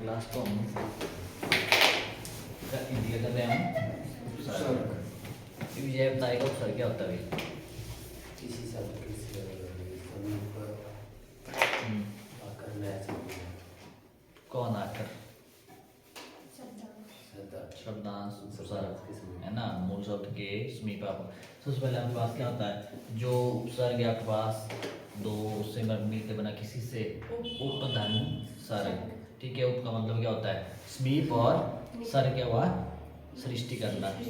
Class को हम India कर रहे हैं हम उपसर्ग। विजय बताएगा उपसर्ग क्या होता है भाई। किसी शब्द के समीप आकर मैच होती है। कौन आकर शब्द शब्दांश उपसर्ग के समीप है ना, मूल शब्द के समीप आप। सबसे पहले आपके पास क्या होता है, जो उपसर्ग है आपके पास दो उससे मिलकर बना किसी से उपधन सर्ग। ठीक है, उप का मतलब क्या होता है समीप और सर्ग क्या हुआ सृष्टि करना है,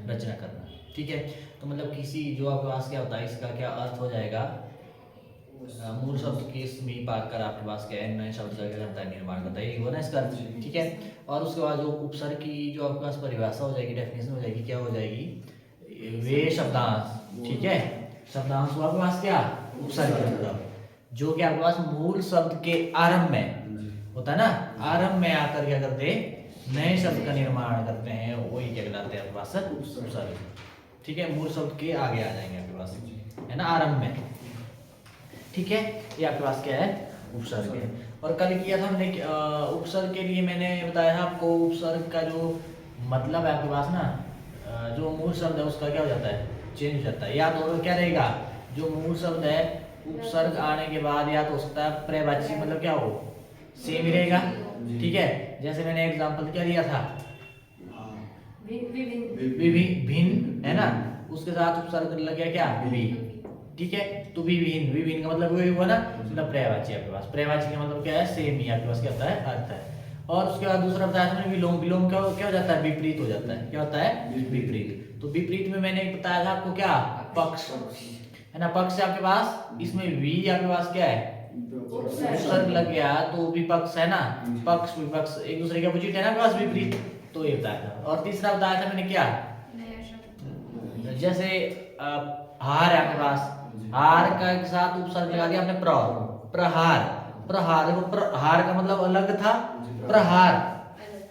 रचना करना। ठीक है, तो मतलब किसी जो आपके पास क्या होता है इसका क्या अर्थ हो जाएगा, मूल शब्द के समीप आकर आपके पास क्या है नए शब्द का क्या करता है निर्माण करता है, यही हुआ ना इसका अर्थ। ठीक है, और उसके बाद जो उपसर्ग की जो आपके पास परिभाषा हो जाएगी, डेफिनेशन हो जाएगी, क्या हो जाएगी, वे शब्दांश। ठीक है, शब्दांश हुआ आपके पास क्या उपसर्ग का मतलब जो कि आपके पास मूल शब्द के आरंभ में होता है ना, आरंभ में आकर क्या करते नए शब्द का निर्माण करते हैं, वही क्या कहलाते हैं आपके पास उपसर्ग। ठीक है, मूल शब्द के आगे आ जाएंगे आपके पास है ना आरंभ में। ठीक है, ये आपके पास क्या है उपसर्ग है। और कल किया था हमने उपसर्ग के लिए मैंने बताया था आपको उपसर्ग का जो मतलब है आपके पास ना, जो मूल शब्द है उसका क्या हो जाता है चेंज हो जाता है। या तो क्या रहेगा, जो मूल शब्द है उपसर्ग आने के बाद या तो हो सकता है पर्यायवाची मतलब क्या हो सेम ही रहेगा। ठीक है, जैसे मैंने एग्जांपल क्या दिया था भिन्न है ना, उसके साथ उपसर्ग लग गया क्या भी। ठीक है, तो विभिन्न, विभिन्न का मतलब वही हुआ ना, मतलब पर्यायवाची आपके पास, पर्यायवाची का मतलब क्या है सेम ही आपके पास क्या होता है अर्थ है। और उसके बाद दूसरा बताया था विलोम, विलोम क्या क्या हो जाता है विपरीत हो जाता है, क्या होता है विपरीत। तो विपरीत में मैंने बताया था आपको क्या पक्ष है ना, पक्ष आपके पास इसमें वी आपके पास क्या है उपसर्ग लग गया तो विपक्ष है ना, पक्ष विपक्ष एक दूसरे के अपोजिट है ना आपके पास विपरीत, तो ये बताया था। और तीसरा बताया था मैंने क्या, जैसे हार है आपके पास, हार का के साथ उपसर्ग लगा दिया आपने प्रहार, प्रहार देखो प्रहार का मतलब अलग था, प्रहार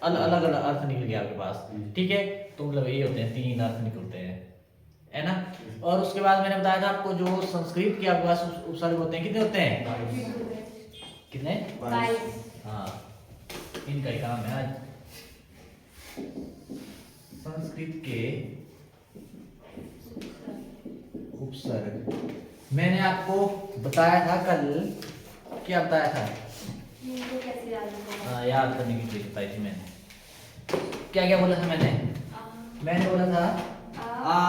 अलग अलग अर्थ निकल गया आपके पास। ठीक है, तो मतलब ये होते हैं तीन अर्थ निकलते हैं है ना। और उसके बाद मैंने बताया था आपको जो संस्कृत के आपके पास उपसर्ग होते हैं कितने होते हैं, कितने 22। हाँ, इनका ही काम है आज संस्कृत के उपसर्ग। मैंने आपको बताया था कल, क्या बताया था याद करने की ट्रिक बताई थी मैंने। क्या क्या बोला था मैंने, मैंने बोला था आ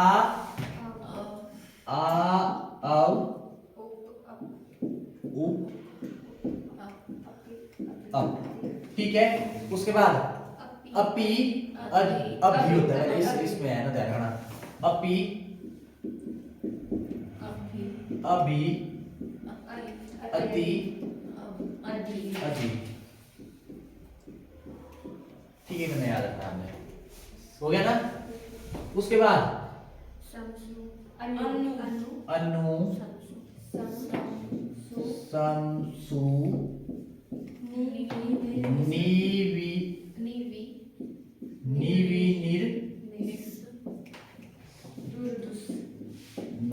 उप अप। ठीक है, उसके बाद अपी अभी होता है इसमें है ना, ध्यान रखना अपी अभी अति अति। ठीक है, मैंने याद रखना हमने, हो गया ना। उसके बाद अनु समसु नीवी नीवी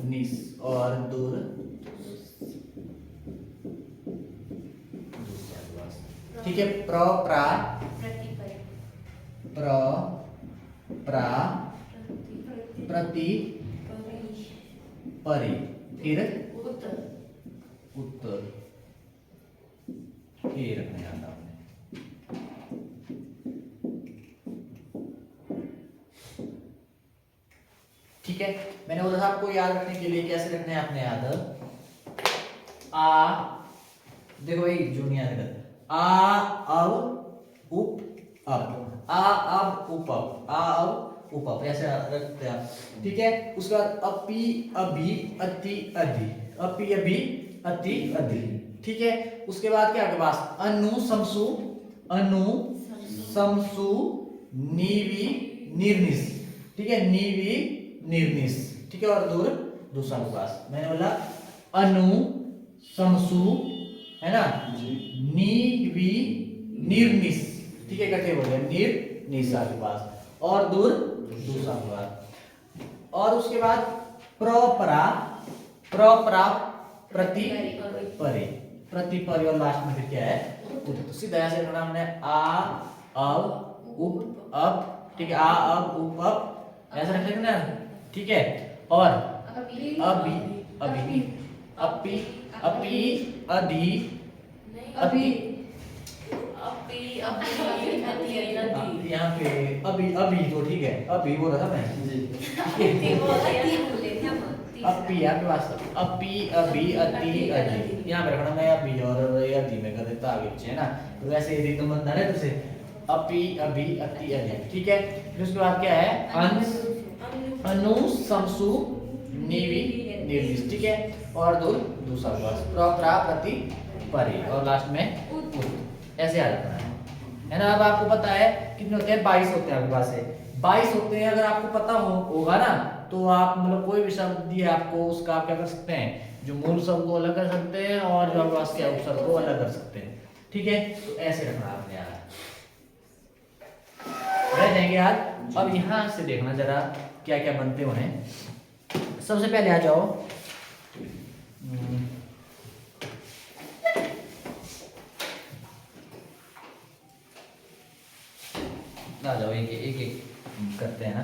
निस और दूर। ठीक है, प्र प्रा प्र प्रा प्रति परि फिर उत्तर ये रखना याद आपने। ठीक है, मैंने बोला था आपको याद रखने के लिए कैसे रखना है आपने याद, आ देखो भाई जो नहीं याद कर, आ अब उप अब, आ अब उप अब, आ अब उप अब ऐसे रखते हैं आप। ठीक है, उसके बाद अपी अभी अति अधि, अपी अभी अति अधि। ठीक है, उसके बाद क्या आपके पास अनु समसु नीवी निर्निस। ठीक है, नीवी निर्निस। ठीक है, और दूर दूसरा के पास मैंने बोला अनु समसु है ना नीवी निर्निस। ठीक है, इकट्ठे बोल रहे निर्निस आपके पास, और दूर दूसरा के पास। और उसके बाद प्रोपरा प्रति परि, प्रति परि, और लास्ट में फिर क्या है उत। तो सीधा ऐसे लिखना हमने आ अब उप अब, ठीक है, आ अब उप अब ऐसा रख लेना, ठीक है। और अभी अभी अभी अपी अपी अधि अभी यहाँ पे अभी अभी तो ठीक है, अभी बोला था मैं, अपी आपके पास अपी अभी अति अधि यहाँ पे रखना मैं अभी और ये अधि में कर देता आगे पीछे है ना, तो वैसे यदि तुम बंदा है तो से अपी अभी अति अधि, ठीक है। फिर उसके बाद क्या है अंश अनु समसु निवि निर्दिष्ट, ठीक है। और दो दूसरा क्लास प्रा प्रति परि और लास्ट में उत, ऐसे आ जाता है ना। अब आपको पता है कितने होते हैं, 22 होते हैं आपके पास है, 22 होते हैं। अगर आपको पता होगा ना तो आप मतलब कोई भी शब्द दिए आपको उसका आप क्या कर सकते हैं, जो मूल शब्द को अलग कर सकते हैं और जो आपके पास क्या उपसर्ग को अलग कर सकते हैं, ठीक है। तो ऐसे रखना आपने यार, रह जाएंगे आज। अब यहाँ से देखना जरा क्या क्या बनते उन्हें। सबसे पहले आ जाओ आ जाओ, एक एक करते हैं ना।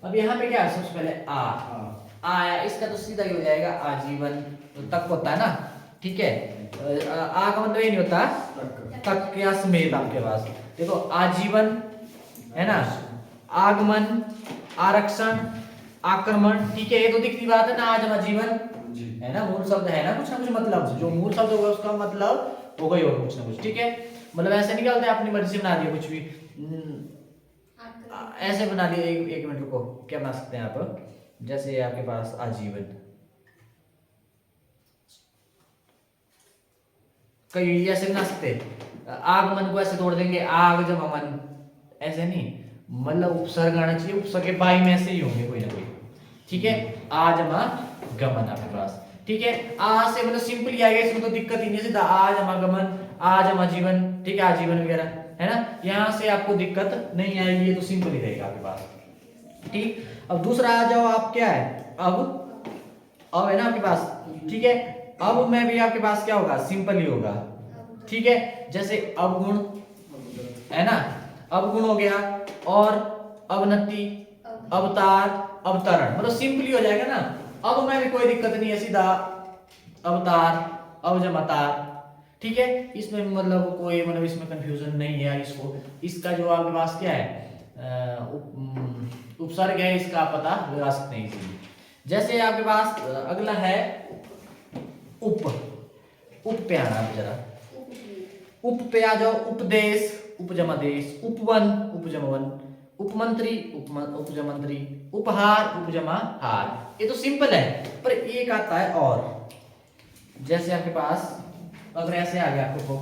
अब यहाँ पे क्या है, सबसे पहले आ आया, इसका तो सीधा ही हो जाएगा आजीवन, तो तक होता है ना, ठीक है। आ का मतलब ये नहीं होता तक या समेत, आपके पास देखो आजीवन है ना, आगमन आरक्षण आक्रमण, ठीक है। ये तो दिखती बात है ना, आज हम आजीवन है ना, मूल शब्द है ना, कुछ ना कुछ मतलब, जो मूल शब्द होगा उसका मतलब होगा ही होगा कुछ ना कुछ, ठीक है। मतलब ऐसे नहीं क्या अपनी मर्जी से बना दिया कुछ भी, ऐसे बना दिया। एक मिनट रुको, क्या बना सकते हैं आप, जैसे आपके पास आजीवन, कई ऐसे बना सकते, आगमन को ऐसे तोड़ देंगे आग जब अमन, ऐसे नहीं, मतलब उपसर्ग आना चाहिए, उपसर्ग के बाई में से ही होंगे कोई ना कोई, ठीक है। आज गमन आपके पास, ठीक है। आ से मतलब सिंपल ही आएगा, इसमें तो दिक्कत ही नहीं, सीधा आज गमन आज जीवन, ठीक है, आजीवन वगैरह है ना, यहाँ से आपको दिक्कत नहीं आएगी, ये तो सिंपल ही रहेगा आपके पास, ठीक। अब दूसरा आ जाओ आप, क्या है अब है ना आपके पास, ठीक है। अब में भी आपके पास क्या होगा, सिंपल ही होगा, ठीक है। जैसे अवगुण है ना, अवगुण हो गया, और अवनति अवतार अवतरण, मतलब सिंपल ही हो जाएगा ना। अब में भी कोई दिक्कत नहीं है, सीधा अवतार अवजमतार, ठीक है। इसमें मतलब कोई मतलब इसमें कंफ्यूजन नहीं है यार, इसको इसका जो आपके पास क्या है उपसर्ग है, इसका आप पता लगा सकते हैं इसीलिए। जैसे आपके पास अगला है उप पे आना जरा, उप पे आ जाओ, उपदेश उपजमा देश, उपवन उपजमा वन, उपमंत्री उपजमंत्री, उपहार उपजमा हार, ये तो सिंपल है। पर एक आता है और, जैसे आपके पास अगर ऐसे आ गया आपको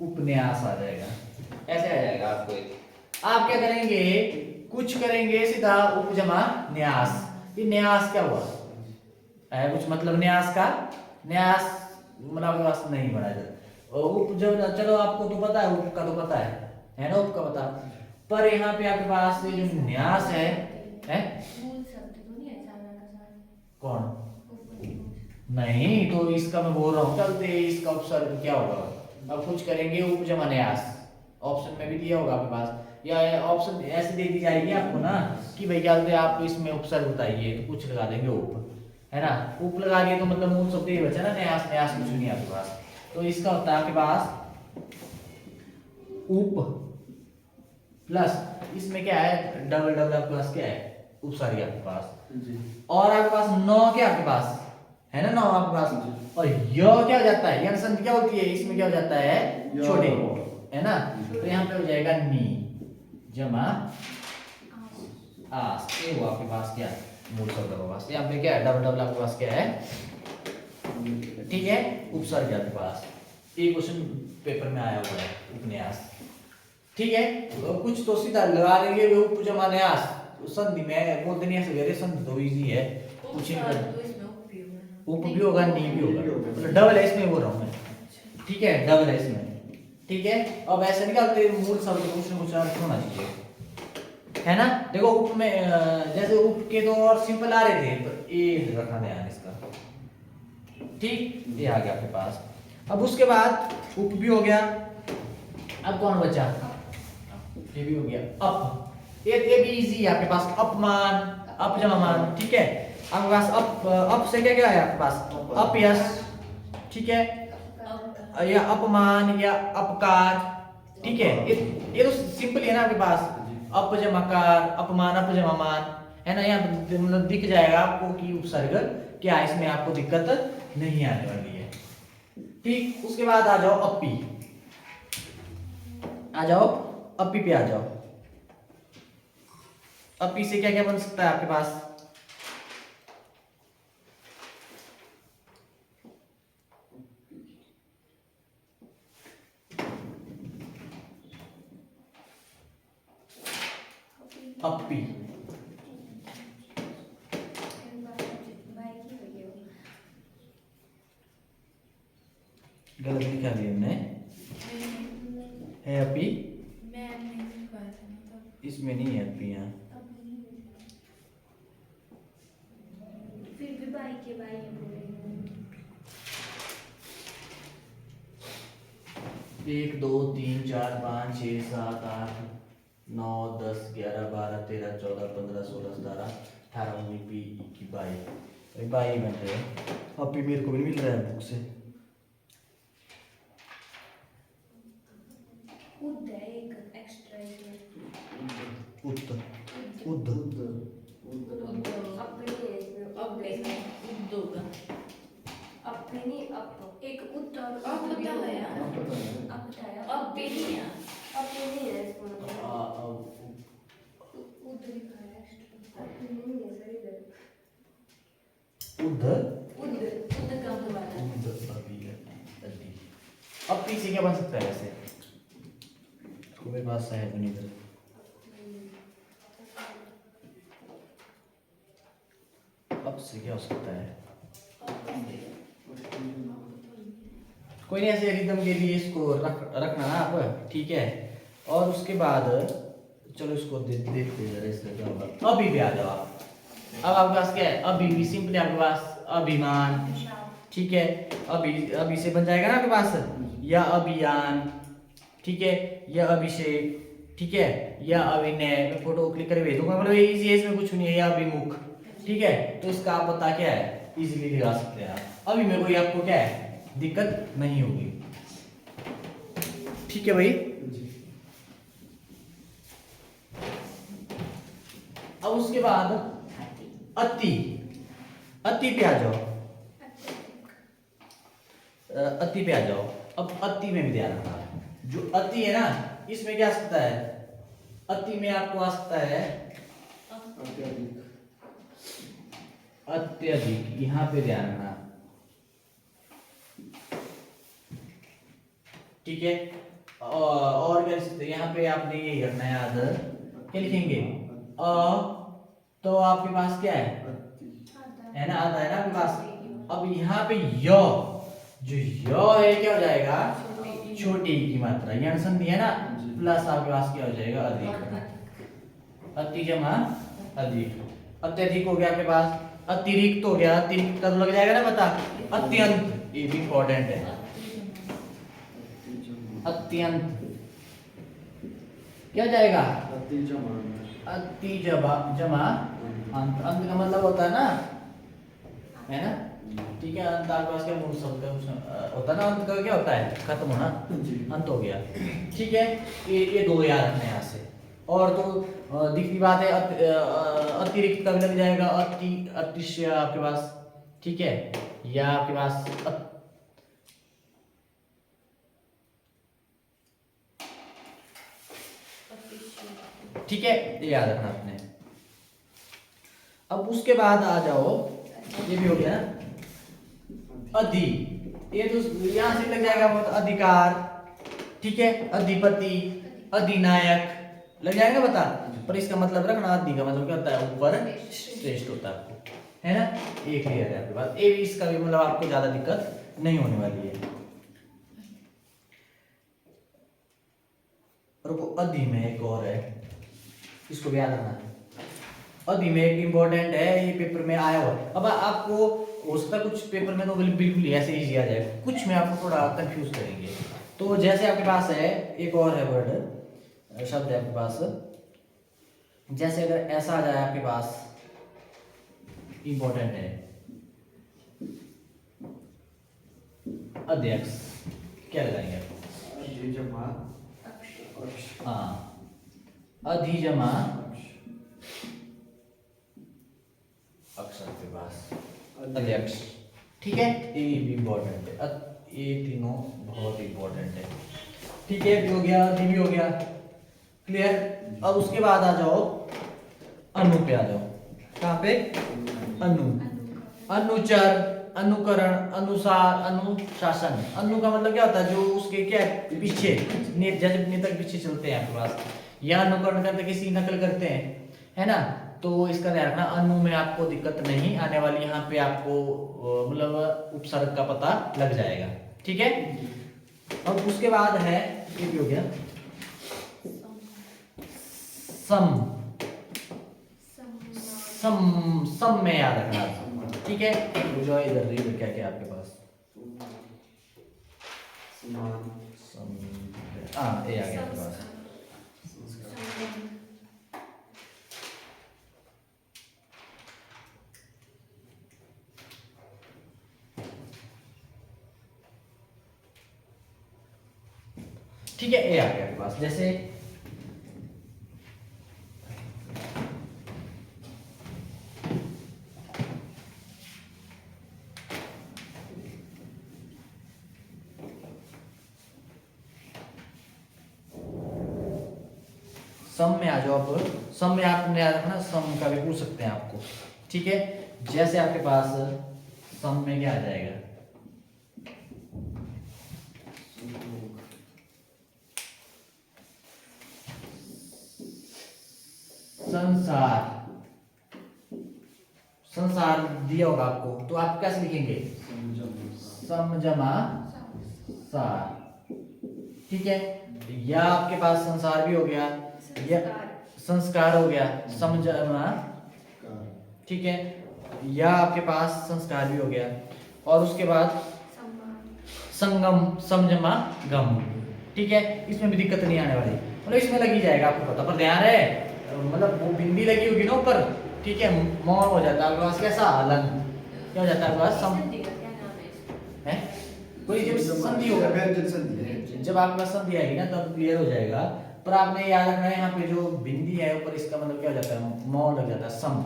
उपन्यास आ जाएगा, ऐसे आ जाएगा आपको। आप क्या करेंगे, कुछ करेंगे सीधा उपजमा न्यास, ये न्यास क्या हुआ है, कुछ मतलब न्यास का, न्यास मतलब आपके पास नहीं बना जाता। उप जो चलो आपको तो पता है, उप का तो पता है ना, उप का पता, पर यहाँ पे आपके पास ये जो न्यास है कौन नहीं, तो इसका मैं बोल रहा हूँ, चलते इसका उपसर्ग क्या होगा, अब कुछ करेंगे उपजमा न्यास, ऑप्शन में भी दिया होगा आपके पास, या ऑप्शन ऐसे दे दी जाएगी आपको ना कि भाई क्या बोलते हैं आप इसमें उपसर्ग बताइए, तो कुछ लगा देंगे उप, है ना, उप लगा दिए तो मतलब मूल शब्द ही बचा ना, न्यास न्यास कुछ नहीं आपके पास, तो इसका होता है आपके पास उप प्लस इसमें क्या है डबल डबल आपके पास क्या है उपसर्ग आपके पास, और आपके पास नौ क्या आपके पास है ना, नौ आपके पास, और य क्या हो जाता है, यह संधि क्या होती है, इसमें क्या हो जाता है छोटे, है ना, तो यहाँ पे हो जाएगा नी जमा आस, ये हुआ आपके पास क्या मूल शब्द आपके पास, यहाँ पे क्या है डबल डबल आपके पास क्या है, ठीक है, उपसर्ग आपके पास, ये क्वेश्चन पेपर में आया हुआ है उपन्यास, ठीक है। तो कुछ तो सीधा लगा देंगे वो उपजमा न्यास, संधि में बोलते नहीं ऐसे, संधि तो इजी है, कुछ नहीं, उप भी होगा नी भी होगा, मतलब डबल है इसमें बोल रहा हूँ मैं, ठीक है, डबल है इसमें, ठीक है। अब ऐसे निकालते मूल शब्द कुछ ना कुछ अर्थ होना चाहिए, है ना। देखो उप में जैसे उप के तो और सिंपल आ रहे थे, पर ये रखना ध्यान इसका, ठीक। ये आ गया आपके पास। अब उसके बाद उप भी हो गया, अब कौन बचा, ये भी हो गया अप। ये भी इजी है आपके पास, अपमान, अपजमान, ठीक है। आपके पास अप से क्या क्या है आपके पास, अपयश, ठीक है, या अपमान या अपकार, ठीक है। ये तो सिंपल है ना आपके पास, अपजमकार, अपमान, अपजमान, है ना। यहाँ मतलब दिख जाएगा आपको कि उपसर्ग क्या है, इसमें आपको दिक्कत नहीं आने वाली है, ठीक। उसके बाद आ जाओ अपी, आ जाओ अपी पे आ जाओ। अपी से क्या क्या बन सकता है आपके पास, अपी, गलत लिखा भी हमने, है अपी, इसमें नहीं है अपी यहाँ। फिर भी भाई के भाई बोलेंगे। 1 2 3 4 5 6 7 8 9 10 11 12 13 14 15 16 17 18 19 20 21 22, अरे 22 बन रहे हैं। अपी मेरे को भी नहीं मिल रहा है बुक से। उद है एक एक्स्ट्रा इसमें। उत, उद, अपनी है इसमें, अपनी नहीं, अप एक उद और अप होता है यार। अप होता है, अब भी नहीं है। अपनी नहीं है इसमें, उद लिखा है एक्स्ट्रा, अपनी नहीं है सही है। उद, उद का होता है। उद, अपी, अति। अपी से क्या बन सकता है वैसे, मेरे पास है नहीं इधर। अब से क्या हो सकता है, कोई नहीं, ऐसे रिदम के लिए इसको रखना ना आप, ठीक है। और उसके बाद चलो इसको देखते जरा इसका क्या होगा। अभी भी आ जाओ आप। अब आपके पास क्या है, अभी भी सिंपली आपके पास अभिमान, ठीक है। अभी अभी से बन जाएगा ना आपके पास, या अभियान, ठीक है, या अभिषेक, ठीक है, या अभिनय। मैं फोटो क्लिक करके भेज दूंगा, मतलब इजी है, इसमें कुछ नहीं है। या अभिमुख, ठीक है। तो इसका आप पता क्या है, इजीली लगा सकते हैं आप। अभी मेरे को ये आपको क्या है, दिक्कत नहीं होगी, ठीक है भाई। अब उसके बाद अति, अति पे आ जाओ, अति पे आ जाओ। अब अति में भी ध्यान रखना, जो अति है ना, इसमें क्या आ सकता है, अति में आपको आ सकता है अत्यधिक, यहां पे ध्यान रखना, ठीक है। और क्या लिख सकते हैं यहाँ पे, आपने ये रखना है याद, क्या लिखेंगे, तो आपके पास क्या है ना, आता है ना आपके पास। अब यहाँ पे य, जो य है क्या हो जाएगा, छोटी की मात्रा, यण संधि है ना, प्लस आपके पास क्या हो जाएगा, अधिक, अति जमा अधिक। अत्यधिक हो गया आपके पास, अतिरिक्त हो गया, अतिरिक्त का तो लग जाएगा ना पता, अत्यंत, ये भी इंपॉर्टेंट है, अत्यंत क्या जाएगा, अति जमा अंत, अंत का मतलब होता है ना, है ना, ठीक है। अंत आपके पास क्या मूल शब्द होता है ना, अंत का क्या होता है, खत्म होना, अंत हो गया, ठीक है। ये दो याद रखना यहाँ से। और तो दिखती बात है, अतिरिक्त का भी लग जाएगा, अतिशय आपके पास, ठीक है, या आपके पास ठीक है, ये याद रखना आपने। अब उसके बाद आ जाओ, ये भी हो गया ना, अधि, ये तो यहां से लग जाएगा बहुत, अधिकार, ठीक है, अधिपति, अधिनायक लग जाएगा बता, पर इसका मतलब रखना, अधि का मतलब क्या होता है, ऊपर, श्रेष्ठ होता है आपको, है ना। ये क्लियर है आपके पास, ये इसका भी मतलब आपको ज्यादा दिक्कत नहीं होने वाली है। रुको, अधि में एक और है, इसको भी याद रखना है। अभी में एक इम्पोर्टेंट है, ये पेपर में आया हुआ है। अब आपको हो सकता है कुछ पेपर में तो बिल्कुल ही ऐसे इजी आ जाए, कुछ में आपको थोड़ा कंफ्यूज करेंगे। तो जैसे आपके पास है एक और है वर्ड, शब्द है आपके पास, जैसे अगर ऐसा आ जाए आपके पास, इंपॉर्टेंट है, अध्यक्ष, क्या लगाएंगे आप? अधिजमा हाँ, अधिजमा अक्षर के पास अध्यक्ष, ठीक है, ये भी इम्पोर्टेंट है। ये तीनों बहुत इम्पोर्टेंट है, ठीक है, भी हो गया, अधि भी हो गया, क्लियर। अब उसके बाद आ जाओ अनु पे, आ जाओ कहाँ पे? अनु, अनुचर, अनुकरण, अनुसार, अनुशासन। अनु का मतलब क्या होता है? जो उसके क्या है? पीछे, जैसे नेता पीछे चलते हैं आपके पास, या अनुकरण करते किसी नकल करते हैं, है ना। तो इसका ध्यान रखना, अनु में आपको दिक्कत नहीं आने वाली, यहाँ पे आपको मतलब उपसर्ग का पता लग जाएगा, ठीक है। अब उसके बाद है, ये भी हो गया, सम, सम में याद रखना, ठीक है। तो जो इधर रीड क्या क्या आपके पास, समान हाँ, ये आ गया आपके पास। ठीक है, ये आ गया आपके पास। जैसे सम में आ जाओ। अब सम में आपने याद रखना, सम का भी पूछ सकते हैं आपको, ठीक है। जैसे आपके पास सम में क्या आ जाएगा? संसार, संसार दिया होगा आपको, तो आप कैसे लिखेंगे? समजमा सार, ठीक है। या आपके पास संसार भी हो गया, या संस्कार हो गया, समझना, ठीक है। या आपके पास संस्कार भी हो गया, और उसके बाद संगम, समझमा गम, ठीक है। इसमें भी दिक्कत नहीं आने वाली, मतलब इसमें लगी जाएगा आपको पता, पर ध्यान रहे, मतलब वो बिंदी लगी होगी ना ऊपर, ठीक है, मौन हो जाता है आपके पास, कैसा हलन, क्या हो जाता है आपके पास? सम है, कोई जब संधि होगा, जब आपके पास संधि आएगी ना तब क्लियर हो जाएगा। पर आपने याद रखना है, यहाँ पे जो बिंदी है ऊपर, इसका मतलब क्या हो जाता है? मौ लग जाता है, सम,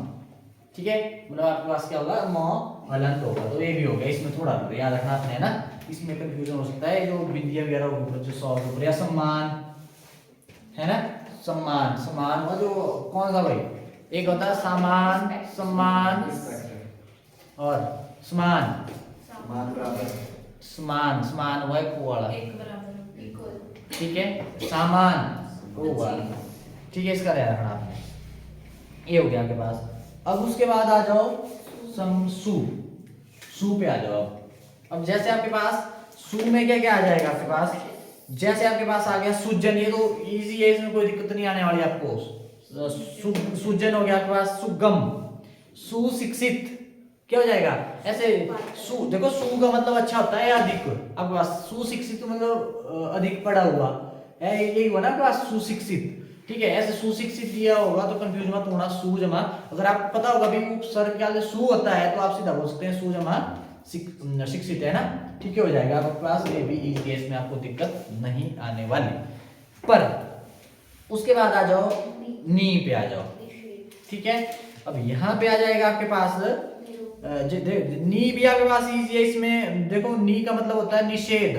ठीक है। मतलब आपके पास क्या होगा? मौ हलंत होगा, तो ये भी होगा। इसमें थोड़ा याद रखना आपने, है ना, इसमें कंफ्यूजन हो सकता है। जो बिंदियां वगैरह होगी जो सौ ऊपर, या सम्मान, है ना, सम्मान, सम्मान वो जो कौन सा भाई, एक होता है सामान, सम्मान, और समान, समान, समान हुआ है को वाला, ठीक है, सामान वो वाला, ठीक है। इसका ध्यान रखना आपने, ये हो गया आपके पास। अब उसके बाद आ जाओ समसु, सु पे आ जाओ। अब जैसे आपके पास सु में क्या क्या आ जाएगा आपके पास? जैसे आपके पास आ गया सुजन, ये तो इजी है, इसमें कोई दिक्कत नहीं आने वाली आपको। सुजन हो गया आपके पास, सुगम, सुशिक्षित, क्या हो जाएगा? ऐसे सु, देखो सु का मतलब अच्छा होता है या अधिक, आपके पास सुशिक्षित मतलब अधिक पढ़ा हुआ है, यही हुआ ना आपके पास सुशिक्षित, ठीक है। ऐसे सुशिक्षित दिया होगा तो कंफ्यूज मत होना, सु जमा, अगर आपको पता होगा भी उपसर्ग क्या सु होता है तो आप सीधा बोल सकते हैं सु जमा शिक्षित, है ना, ठीक है, हो जाएगा आपके पास। ये भी इस केस में आपको दिक्कत नहीं आने वाली। पर उसके बाद आ जाओ नी पे आ जाओ, ठीक है। अब यहाँ पे आ जाएगा आपके पास नी भी आपके पास इजी है। इसमें देखो नी का मतलब होता है निषेध,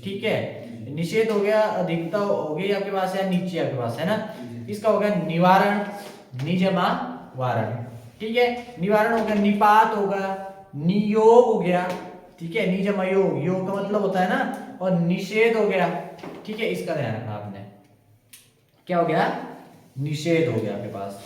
ठीक है, निषेध हो गया, अधिकता हो गई आपके पास, या नीचे आपके पास, है ना। इसका हो गया निवारण, निजमा वारण, ठीक है, निवारण हो गया, निपात होगा, नियोग हो गया, ठीक है, निजमा योग, योग का मतलब होता है ना, और निषेध हो गया, ठीक है। इसका ध्यान रखना आपने, क्या हो गया? निषेध हो गया आपके पास,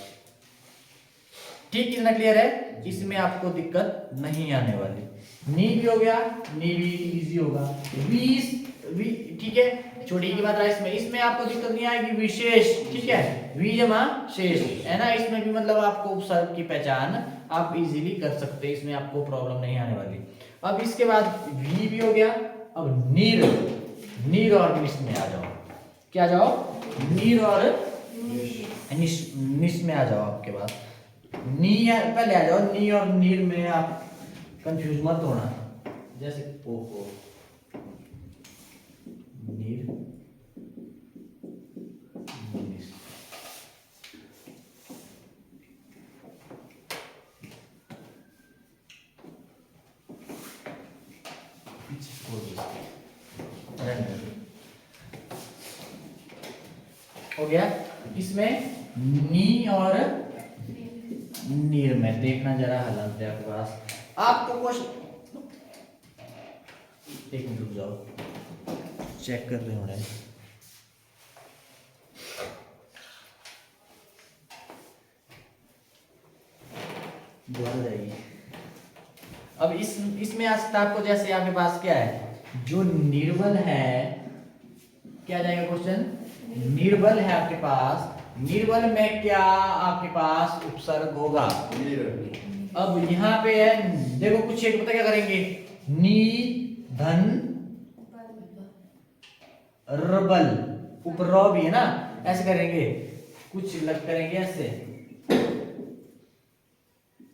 ठीक, कितना क्लियर है? इसमें आपको दिक्कत नहीं आने वाली। नी भी हो गया, नी भी इजी होगा, वी, ठीक है, छोटी के बाद इसमें इसमें आपको दिक्कत नहीं आएगी, विशेष, ठीक है, वी जमा शेष है ना, इसमें भी मतलब आपको उपसर्ग की पहचान आप इजीली कर सकते हैं, इसमें आपको प्रॉब्लम नहीं आने वाली। अब इसके बाद वी भी हो गया, अब नीर, नीर और निश में आ जाओ, क्या जाओ, नीर और निश में आ जाओ। आपके पास नी पहले आ जाओ, नी और नीर में आप कंफ्यूज मत होना, जैसे ओ नीर निश। हो गया। इसमें नी और नीर में देखना जरा हालत है आपके पास, आपको क्वेश्चन, एक मिनट रुक जाओ, चेक कर रहे होने। दोबारा जाएगी। अब इसमें आ सकता है आपको, जैसे आपके पास क्या है, जो निर्बल है, क्या जाएगा क्वेश्चन, निर्बल है आपके पास, निर्बल में क्या आपके पास उपसर्ग होगा। अब यहाँ पे है, देखो कुछ एक पता क्या करेंगे, नी धन रबल, ऊपर रॉ भी है ना, ऐसे करेंगे, कुछ लग करेंगे ऐसे,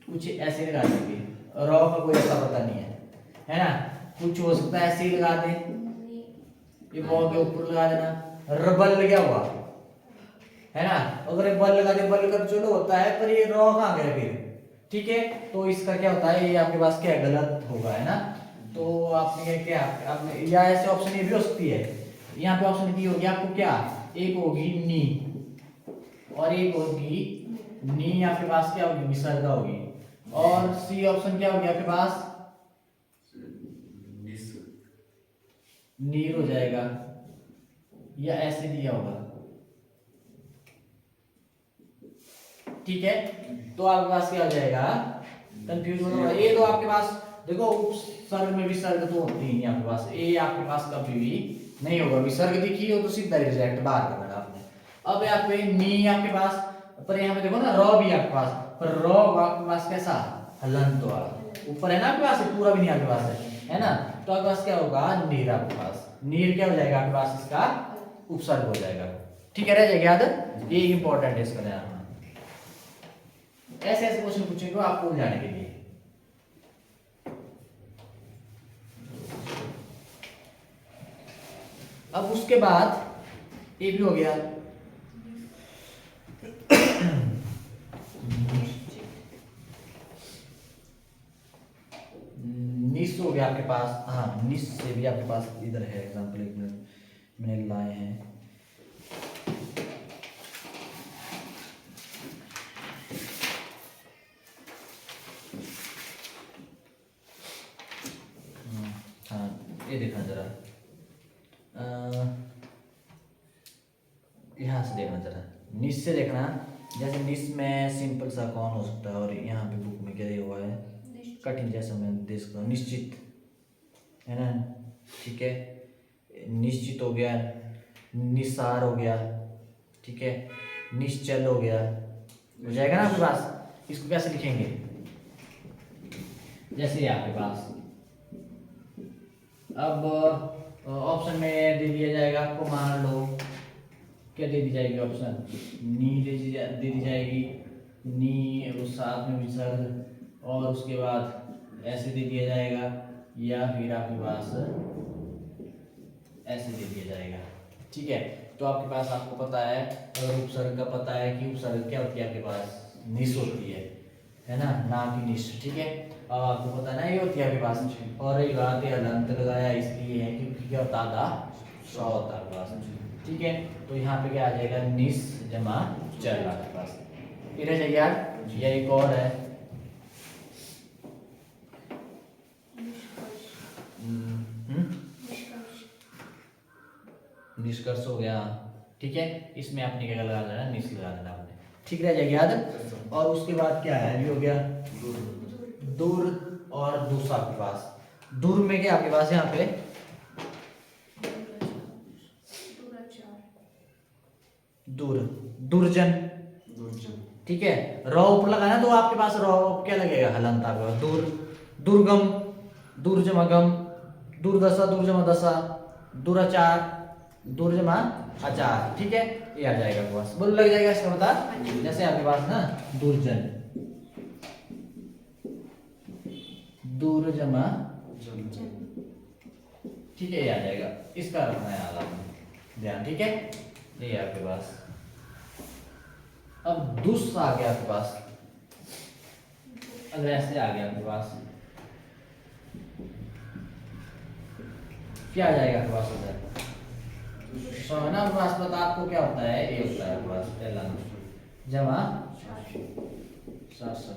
कुछ ऐसे लगा देंगे, रॉ का कोई ऐसा पता नहीं है ना, कुछ हो सकता है ऐसे ही लगा दे, ये बॉ के ऊपर लगा देना, रबल क्या हुआ है ना, अगर ये बल लगा दे, बल का चलो होता है, पर ये रॉ कहाँ गया फिर, ठीक है, तो इसका क्या होता है, ये आपके पास क्या गलत होगा, है ना। तो आपने क्या, आपने या ऐसे ऑप्शन ये भी हो सकती है, यहाँ पे ऑप्शन की होगी आपको क्या, एक होगी नी और एक होगी नी, आपके पास क्या होगी, विसर्ग होगी, और सी ऑप्शन क्या होगी आपके पास, नीर हो जाएगा, या ऐसे दिया होगा, ठीक है। तो आपके पास क्या हो जाएगा, कंफ्यूज होगा, ये तो आपके पास देखो उपसर्ग में विसर्ग तो होती ही नहीं आपके पास, ये आपके पास कभी भी नहीं होगा, विसर्ग दिखी हो तो सीधा रिजेक्ट बाहर कर देना आपने। अब यहाँ पे नी आपके पास, पर यहाँ पे देखो ना रॉ भी आपके पास, पर रॉ आपके पास कैसा, हलंत वाला, ऊपर है ना आपके पास, पूरा भी नहीं आपके पास है ना, तो आपके पास क्या होगा, नीर, आपके पास नीर क्या हो जाएगा आपके पास, इसका उपसर्ग हो जाएगा, ठीक है, रह जाएगा याद, ये इंपॉर्टेंट है इसका ध्यान। ऐसे ऐसे क्वेश्चन पूछेंगे आपको उलझाने के लिए। अब उसके बाद ये भी हो गया, निस हो गया आपके पास, हाँ निस से भी आपके पास इधर है एग्जांपल, एक मिनट मैंने लाए हैं, हाँ ये देखना जरा, यहाँ से देखना जरा, निस से देखना, जैसे निस में सिंपल सा कौन हो सकता है, और यहाँ पे बुक में क्या दिया हुआ है, कठिन, जैसा मैं देख सकता हूँ, निश्चित है ना, ठीक है, निश्चित हो गया, निसार हो गया, ठीक है, निश्चल हो गया, हो जाएगा ना आपके पास। इसको कैसे लिखेंगे, जैसे आपके पास अब ऑप्शन में दे दिया जाएगा आपको, मान लो क्या दे दी जाएगी ऑप्शन, नी दे दी जाएगी, नी उस साथ में विसर्ग, और उसके बाद ऐसे दे दिया जाएगा, या फिर आपके पास ऐसे दे दिया जाएगा, ठीक है। तो आपके पास, आपको पता है, अगर उपसर्ग का पता है कि उपसर्ग क्या होती है आपके पास, निस होती है ना, ना की निश, ठीक है। अब आपको पता ना ये होती है आपके पास, और ये लगाते हलंत लगाया इसलिए है क्योंकि क्या होता था, सौ होता है आपके पास, ठीक है। तो यहाँ पे क्या आ जाएगा, निस जमा चल आपके पास, ये रह जाएगा यार। या एक और है, निष्कर्ष हो गया, ठीक है, इसमें आपने क्या लगा देना, निस लगा देना आपने, ठीक रह जाएगा याद। और उसके बाद क्या है, ये हो गया दूर और दूसरा आपके पास, दूर में क्या आपके पास यहाँ पे दूर, दुर्जन, दुर्जन, ठीक है। रौ ऊपर लगाना तो आपके पास रौ क्या लगेगा, हलंत आपके पास। दूर, दुर्गम, दुर्जमगम, दुर्दशा, दुर्जम दशा, दुराचार, दुर्जमा आचार, ठीक है। ये आ जाएगा आपके पास, बोल लग जाएगा इसका पता। जैसे आपके पास ना दुर्जन, दुर्जमा, जन, ठीक है, ये आ जाएगा। इसका रखना है याद आपने ध्यान, ठीक है। ये आपके पास अब दुस आ गया आपके पास, अगर ऐसे आ गया आपके पास क्या आ जाएगा आपके पास उधर, तो है ना आपके पास पता आपको क्या होता है, ये होता है आपके पास पहला जमा शासन,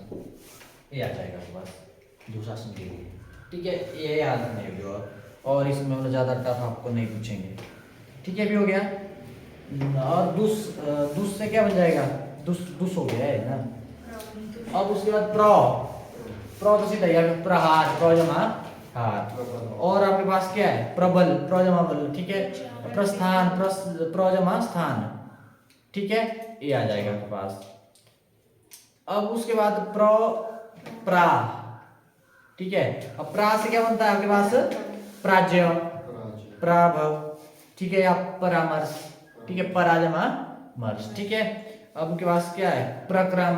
ये आ जाएगा आपके पास दुशासन के लिए, ठीक है। ये याद रखने होगी और इसमें मतलब ज़्यादा टफ आपको नहीं पूछेंगे, ठीक है। भी हो गया। और दुस, दुस से क्या बन जाएगा, दुस, दुस हो गया है ना। अब उसके बाद प्र, प्र तो सीधा यार प्रहार, प्र जमा हार। और आपके पास क्या है, प्रबल, प्र जमा बल, ठीक है। प्रस्थान, प्र जमा स्थान, ठीक है। ये आ जाएगा आपके पास। अब उसके बाद प्र, प्रा, ठीक है। अब प्रा से क्या बनता है आपके पास, प्राज्य, प्राभव, ठीक है, या परामर्श, ठीक है, पराजमा मर्श, ठीक है। अब उनके पास क्या है, प्रक्रम,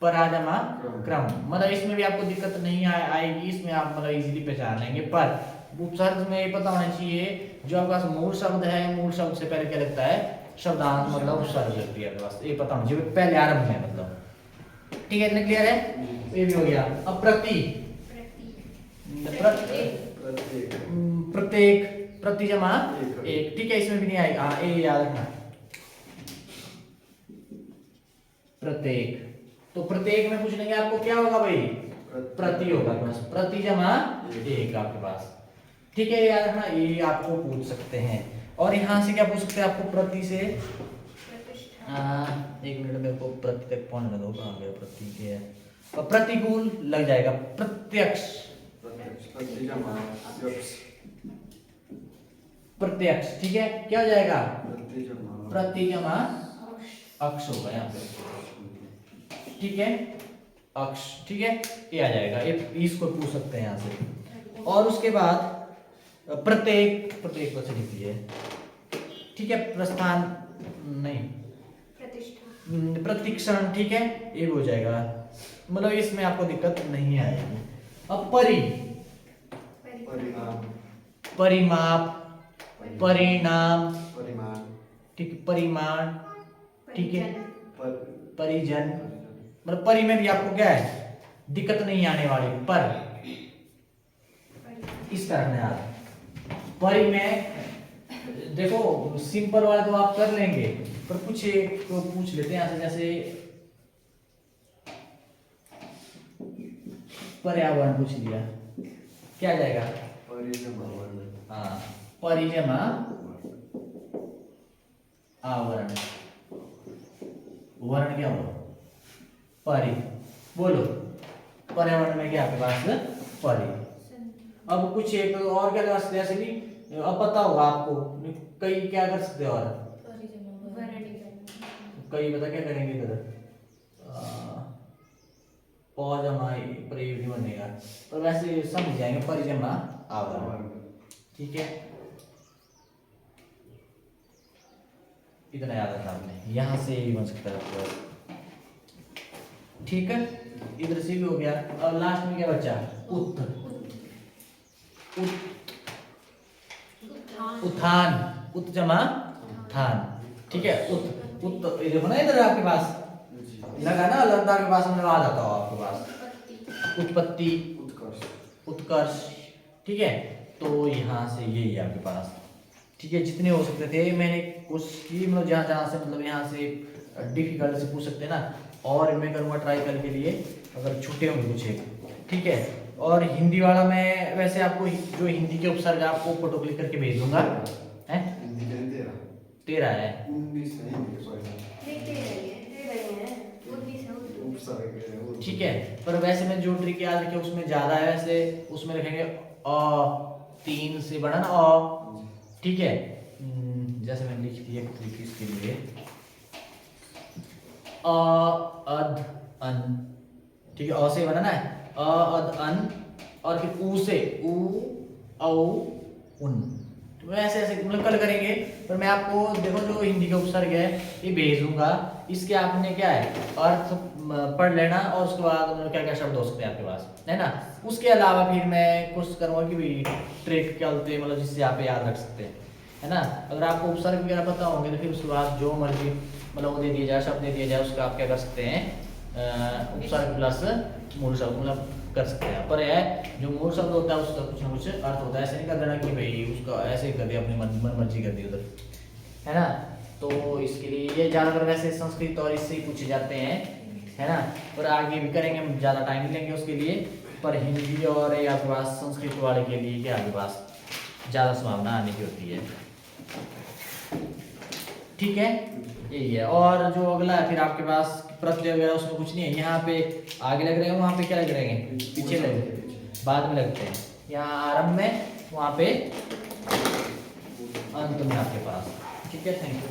पराजमा क्रम, मतलब इसमें भी आपको दिक्कत नहीं आएगी, इसमें आप मतलब इजीली पहचान लेंगे। पर उपसर्ग में ये पता होना चाहिए, जो आपके पास मूल शब्द है, मूल शब्द से पहले क्या लगता है, शब्दांत, मतलब उपसर्ग लगती है आपके पास, ये पता होना चाहिए पहले आरंभ में, मतलब, ठीक है। इतना क्लियर है, ये भी हो गया। अब प्रति, प्रत्येक, प्रति जमा एक, ठीक है, इसमें भी नहीं आएगा, हाँ ये याद रखना, प्रत्येक। तो प्रत्येक में पूछ लेंगे आपको क्या होगा भाई, प्रति होगा बस, प्रति जमा एक आपके पास, ठीक है, याद रखना, ये आपको पूछ सकते हैं। और यहाँ से क्या पूछ सकते हैं आपको, प्रति से, एक मिनट मेरे को प्रति तक पहुंचने दो, कहाँ गया प्रति के है, और प्रतिकूल लग जाएगा, प्रत्यक्ष, प्रत्यक्ष, ठीक है, क्या हो जाएगा, प्रति जमा अक्ष होगा यहाँ पे, ठीक है, अक्ष, ठीक है, ये आ जाएगा, ये इसको पूछ सकते हैं यहाँ से। और उसके बाद प्रत्येक, प्रत्येक को लिख लीजिए, ठीक है, प्रस्थान नहीं, प्रतिक्षण, ठीक है, ये भी हो जाएगा, मतलब इसमें आपको दिक्कत नहीं आएगी। अब परि, परिमाप, परिणाम, ठीक, परिमाण, ठीक है, परिजन, मतलब परि में भी आपको क्या है, दिक्कत नहीं आने वाली। पर इस कारण यार परि में देखो सिंपल वाला तो आप कर लेंगे, पर कुछ एक तो पूछ लेते हैं यहाँ से, जैसे पर्यावरण पूछ लिया, क्या आ जाएगा, हाँ, परिजमा आवरण, वर्ण क्या होगा, परि, बोलो पर्यावरण में क्या आपके पास, परि। अब कुछ एक और क्या लगा सकते हैं, जैसे कि अब पता होगा आपको, कई क्या कर सकते हैं, और कई पता क्या करेंगे इधर, पौजमा प्रयोग नहीं बनेगा, पर वैसे समझ जाएंगे, परिजमा आवरण, ठीक है, इतना याद रखना आपने, यहाँ से भी बन सकता है, ठीक है, इधर से भी हो गया। और लास्ट में क्या बचा, उत्त, उत्थान, उत जमा थान, ठीक है, उत, उत, ये देखो ना इधर आपके पास लगा ना, लंदा के पास हमने आ जाता हो आपके पास, उत्पत्ति, उत्कर्ष, ठीक है। तो यहाँ से यही है आपके पास, ठीक है, जितने हो सकते थे मैंने कोशिश की, मतलब जहाँ जहाँ से मतलब यहाँ से डिफिकल्ट से पूछ सकते हैं ना, और मैं करूँगा ट्राई करने के लिए, अगर छूटे होंगे कुछ एक, ठीक है। और हिंदी वाला मैं वैसे आपको जो हिंदी के उपसर्ग आपको फोटो क्लिक करके भेज दूंगा, है 13 है, ठीक है। पर वैसे मैं जो ट्रिक याद रखे उसमें ज्यादा है, वैसे उसमें रखेंगे अ, 3 से बड़ा ना अ, ठीक है, जैसे मैंने लिख दिया एक तरीके इसके लिए अ अद अन, ठीक है, अ से बनाना है अ अद अन, और फिर ऊ से ऊ औ उन। तो ऐसे ऐसे मतलब कल करेंगे, पर मैं आपको देखो जो हिंदी का उपसर्ग है ये भेजूंगा, इसके आपने क्या है अर्थ पढ़ लेना, और उसके बाद मतलब क्या क्या शब्द हो सकते हैं आपके पास, है ना। उसके अलावा फिर मैं कोशिश करूंगा कि भाई ट्रिक क्या होते हैं, मतलब जिससे आप याद रख सकते हैं, है ना। अगर आपको उपसर्ग वगैरह पता होंगे तो फिर उसके बाद जो मर्जी मतलब वो दे दिया जाए, शब्द दे दिया जाए, उसका आप क्या कर सकते हैं उपसर्ग प्लस मूल शब्द मतलब कर सकते हैं। पर यह जो मूल शब्द होता है उसका कुछ ना कुछ अर्थ होता है, ऐसे नहीं कर देना कि भाई उसका ऐसे ही कर दिया अपनी मन मर्जी कर दी उधर, है ना। तो इसके लिए ये ज़्यादातर वैसे संस्कृत और इससे ही पूछे जाते हैं, है ना। और आगे भी करेंगे, हम ज़्यादा टाइम नहीं लेंगे उसके लिए, पर हिंदी और ये आपके पास संस्कृत वाले के लिए क्या आपके पास ज़्यादा संभावना आने की होती है, ठीक है, यही है। और जो अगला है फिर आपके पास प्रत्यय वगैरह उसमें कुछ नहीं है, यहाँ पे आगे लग रहे हैं, वहाँ पे क्या लग रहे हैं, पीछे लग रहे हैं, बाद में लगते हैं, यहाँ आरंभ में, वहाँ पे अंत में आपके पास, ठीक है। Thank you.